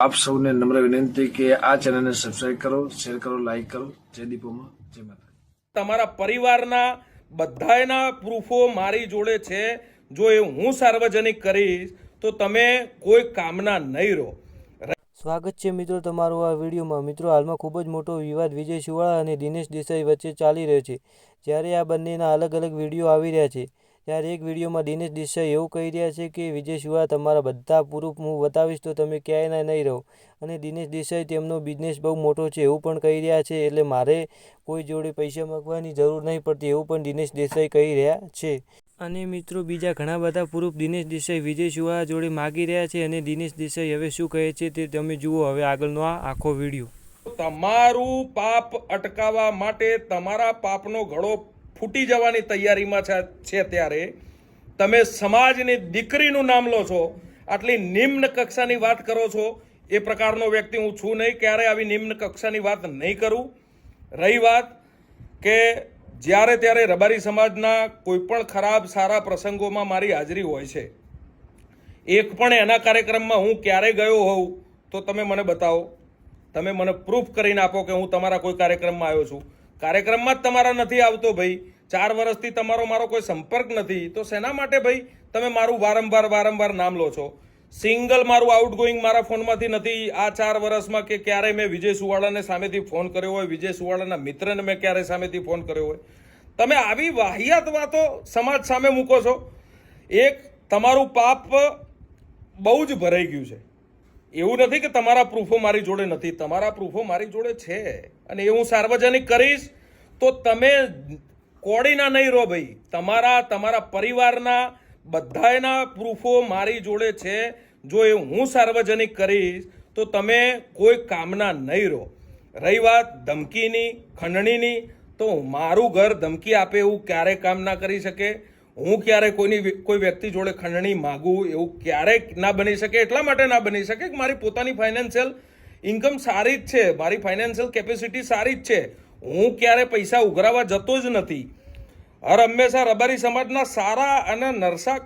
આપ સૌને નમ્ર વિનંતી કે આ ચેનલને સબસ્ક્રાઇબ કરો, શેર કરો, લાઈક કરો. જય દીપોમાં, જય માતા. તમારા પરિવારના બધાયના પ્રૂફો મારી જોડે છે. જો એ હું સાર્વજનિક કરીશ તો તમે કોઈ કામના નહીં રહો. સ્વાગત છે મિત્રો તમારું આ વિડીયોમાં. મિત્રો, હાલમાં ખૂબ જ મોટો વિવાદ વિજય સુવાળા અને દિનેશ દેસાઈ વચ્ચે ચાલી રહ્યો છે. જ્યારે આ બંનેના અલગ અલગ વિડીયો આવી રહ્યા છે, ત્યારે એક વિડીયોમાં દિનેશ દેસાઈ એવું કહી રહ્યા છે કે વિજય સુવાળા તમારા બધા પ્રૂફ હું બતાવીશ તો તમે ક્યાંય નહીં રહો. અને દિનેશ દેસાઈ તેમનો બિઝનેસ બહુ મોટો છે એવું પણ કહી રહ્યા છે, એટલે મારે કોઈ જોડે પૈસા માગવાની જરૂર નહીં પડતી એવું પણ દિનેશ દેસાઈ કહી રહ્યા છે. અને મિત્રો, બીજા ઘણા બધા પ્રૂફ દિનેશ દેસાઈ વિજય સુવાળા જોડે માગી રહ્યા છે. અને દિનેશ દેસાઈ હવે શું કહે છે તે તમે જુઓ હવે આગળનો આ આખો વિડીયો. તમારું પાપ અટકાવવા માટે તમારા પાપનો ઘડો ફૂટી જવાની તૈયારીમાં છે ત્યારે તમે સમાજની દીકરીનું નામ લો છો, આટલી નિમ્ન કક્ષાની વાત કરો છો. એ પ્રકારનો વ્યક્તિ હું છું નહીં, ક્યારે આવી નિમ્ન કક્ષાની વાત નહીં કરું. રહી વાત કે જ્યારે ત્યારે રબારી સમાજના કોઈ પણ ખરાબ સારા પ્રસંગોમાં મારી હાજરી હોય છે. એક પણ એના કાર્યક્રમમાં હું ક્યારે ગયો હોઉં તો તમે મને બતાવો. તમે મને પ્રૂફ કરીને આપો કે હું તમારા કોઈ કાર્યક્રમમાં આવ્યો છું. કાર્યક્રમમાં જ તમારા નથી આવતો ભાઈ. 4 વર્ષથી તમારો મારો કોઈ સંપર્ક નથી, તો શેના માટે ભાઈ તમે મારું વારંવાર નામ લો છો? સિંગલ મારું આઉટગોઈંગ મારા ફોનમાંથી નથી આ 4 વર્ષમાં કે ક્યારે મેં વિજય સુવાળાને સામેથી ફોન કર્યો હોય, વિજય સુવાળાના મિત્રને મેં ક્યારે સામેથી ફોન કર્યો હોય. તમે આવી વાહિયાત વાતો સમાજ સામે મૂકો છો. એક, તમારું પાપ બહુ જ ભરાઈ ગયું છે. એવું નથી કે તમારા પ્રૂફો મારી જોડે નથી, તમારા પ્રૂફો મારી જોડે છે. અને એ હું સાર્વજનિક કરીશ તો તમે કોડીના નહીં રહો ભાઈ. તમારા પરિવારના બધાયના પ્રૂફો મારી જોડે છે. જો એ હું સાર્વજનિક કરીશ તો તમે કોઈ કામના નહીં રહો. રહી વાત ધમકીની, ખંડણીની, તો મારું ઘર ધમકી આપે એવું ક્યારે કામ ના કરી શકે. હું ક્યારે કોઈ વ્યક્તિ જોડે ખંડણી માગું એવું ક્યારેય ના બની શકે. એટલા માટે ના બની શકે કે મારી પોતાની ફાઇનાન્શિયલ ઇન્કમ સારી જ છે, મારી ફાઇનાન્શિયલ કેપેસિટી સારી જ છે. હું ક્યારે પૈસા ઉઘરાવવા જતો જ નથી. હંમેશા રબારી સમાજના સારા અને નરસા